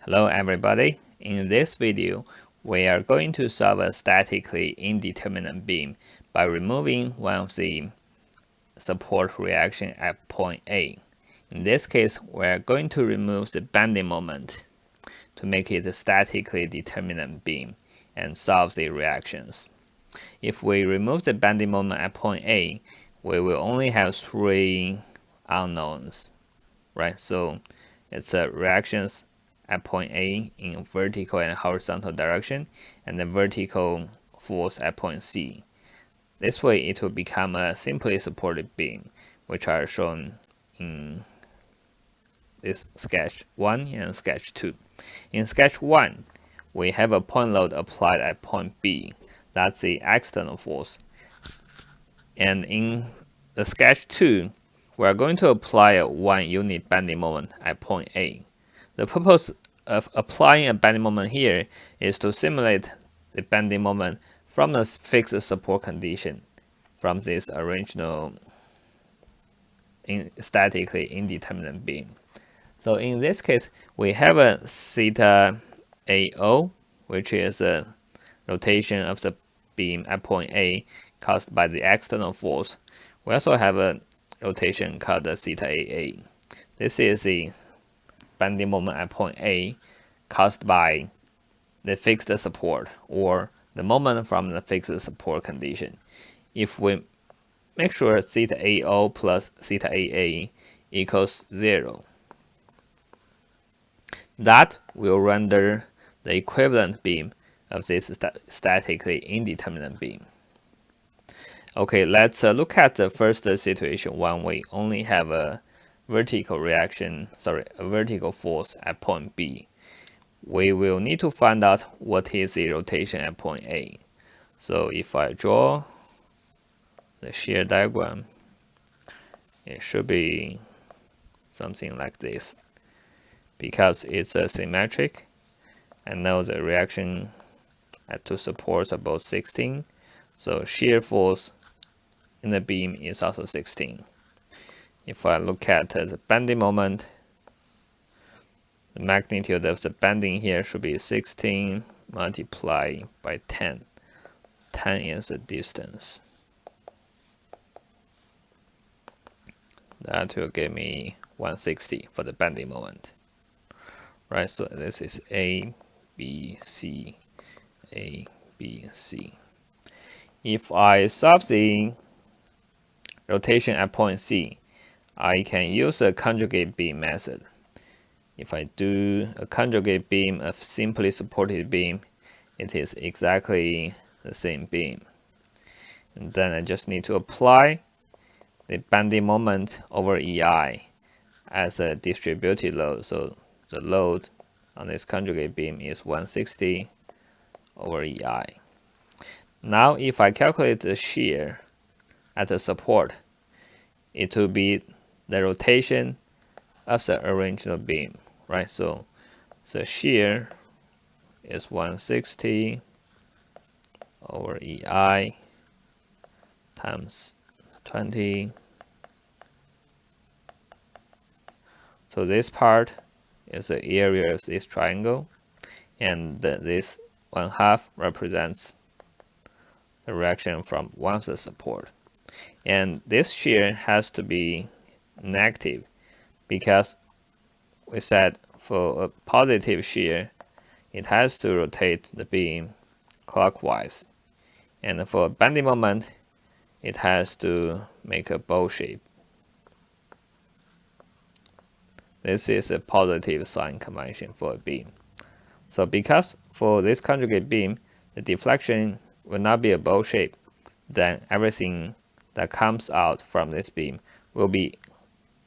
Hello everybody, in this video we are going to solve a statically indeterminate beam by removing one of the support reaction at point A. In this case, we are going to remove the bending moment to make it a statically determinate beam and solve the reactions. If we remove the bending moment at point A, we will only have three unknowns, right? So it's a reactions at point A in vertical and horizontal direction, and the vertical force at point C. This way it will become a simply supported beam, which are shown in this sketch 1 and sketch 2. In sketch 1, we have a point load applied at point B. That's the external force. And in the sketch 2, we are going to apply a 1 unit bending moment at point A. The purpose of applying a bending moment here is to simulate the bending moment from the fixed support condition from this original statically indeterminate beam. So in this case, we have a theta AO, which is a rotation of the beam at point A caused by the external force. We also have a rotation called the theta AA. This is the bending moment at point A caused by the fixed support or the moment from the fixed support condition. If we make sure theta AO plus theta AA equals 0, that will render the equivalent beam of this statically indeterminate beam. Okay, let's look at the first situation when we only have a vertical force at point B. We will need to find out what is the rotation at point A. So if I draw the shear diagram, it should be something like this. Because it's symmetric, I know the reaction at two supports are both 16, so shear force in the beam is also 16. If I look at the bending moment, the magnitude of the bending here should be 16 multiplied by 10. 10 is the distance. That will give me 160 for the bending moment. Right, so this is A, B, C, A, B, C. If I solve the rotation at point C, I can use a conjugate beam method. If I do a conjugate beam of simply supported beam, it is exactly the same beam. And then I just need to apply the bending moment over EI as a distributed load. So the load on this conjugate beam is 160 over EI. Now if I calculate the shear at the support, it will be the rotation of the original beam, right? So the shear is 160 over EI times 20. So this part is the area of this triangle, and this 1/2 represents the reaction from one of the support. And this shear has to be negative because we said for a positive shear, it has to rotate the beam clockwise. And for a bending moment, it has to make a bow shape. This is a positive sign convention for a beam. So because for this conjugate beam, the deflection will not be a bow shape, then everything that comes out from this beam will be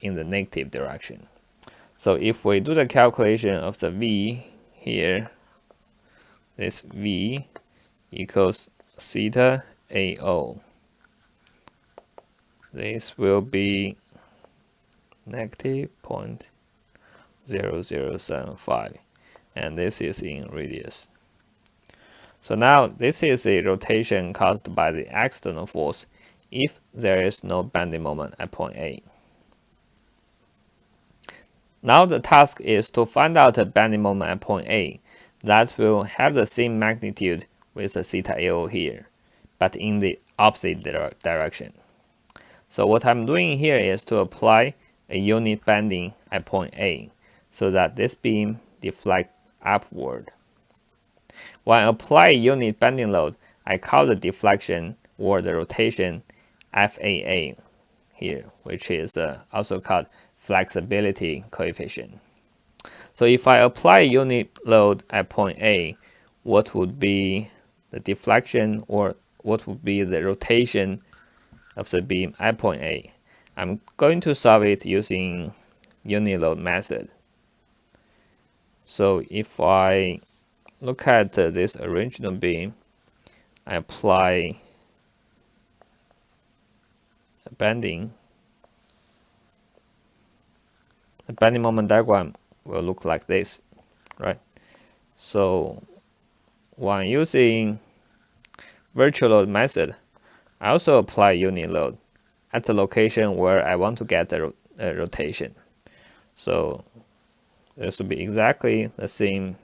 in the negative direction. So if we do the calculation of the V here, this V equals theta AO. This will be negative 0.0075, and this is in radius. So now this is a rotation caused by the external force if there is no bending moment at point A. Now the task is to find out a bending moment at point A that will have the same magnitude with the theta AO here, but in the opposite direction. So what I'm doing here is to apply a unit bending at point A so that this beam deflects upward. When I apply a unit bending load, I call the deflection or the rotation FAA here, which is also called flexibility coefficient. So if I apply a unit load at point A, what would be the deflection or what would be the rotation of the beam at point A? I'm going to solve it using unit load method. So if I look at this original beam, I apply a bending. The bending moment diagram will look like this, right? So when using virtual load method, I also apply unit load at the location where I want to get the rotation. So this will be exactly the same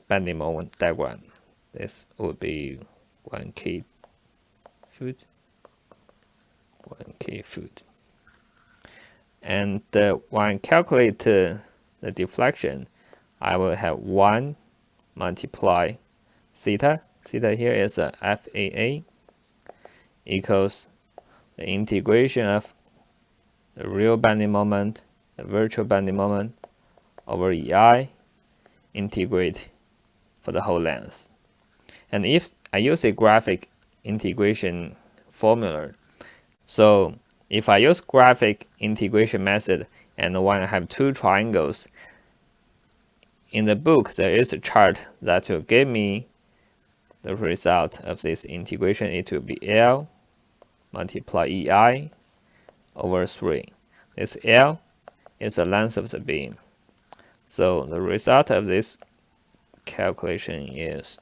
bending moment diagram. This would be 1 kfoot, 1 kfoot. And when I calculate the deflection, I will have 1 multiply theta. Theta here is a FAA equals the integration of the real bending moment, the virtual bending moment over EI, integrate for the whole length. And if I use a graphic integration formula, so if I use graphic integration method and when I have two triangles, in the book there is a chart that will give me the result of this integration. It will be L multiply EI over 3. This L is the length of the beam. So the result of this calculation is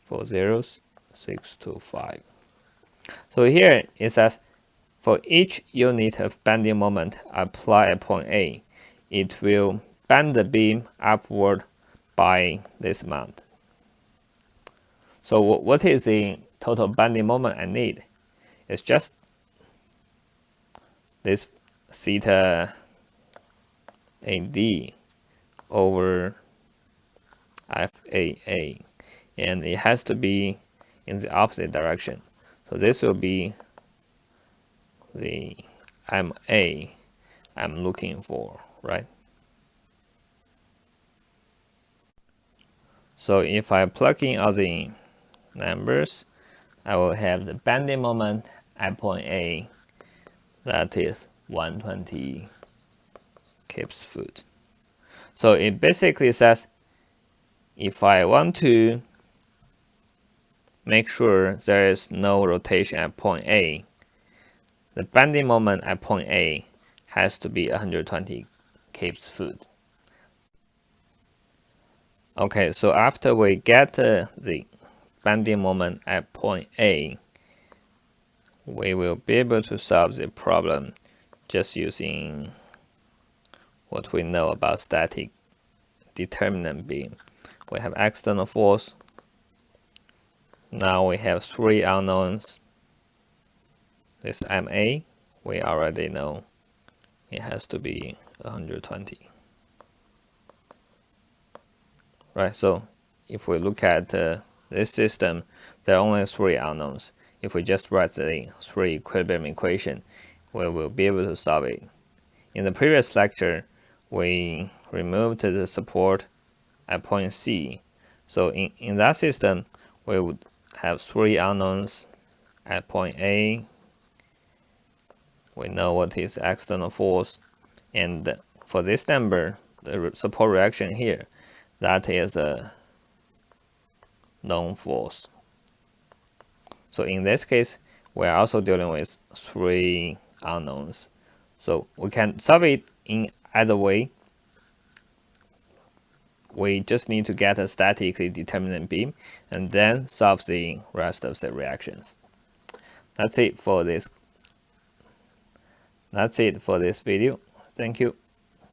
40625. So here it says for each unit of bending moment applied at point A, it will bend the beam upward by this amount. So what is the total bending moment I need? It's just this theta AD over FAA, and it has to be in the opposite direction. So this will be the MA I'm looking for, right? So if I plug in all the numbers, I will have the bending moment at point A, that is 120 kPa. So it basically says if I want to make sure there is no rotation at point A, the bending moment at point A has to be 120 kPa. Okay, so after we get the bending moment at point A, we will be able to solve the problem just using what we know about static determinant beam. We have external force. Now we have 3 unknowns. This MA, we already know it has to be 120. Right, so if we look at this system, there are only 3 unknowns. If we just write the 3 equilibrium equation, we will be able to solve it. In the previous lecture, we removed the support at point C. So in that system, we would have 3 unknowns at point A. We know what is external force, and for this number, the support reaction here, that is a known force. So in this case, we are also dealing with 3 unknowns. So we can solve it in either way. We just need to get a statically determinate beam and then solve the rest of the reactions. That's it for this That's it for this video. Thank you.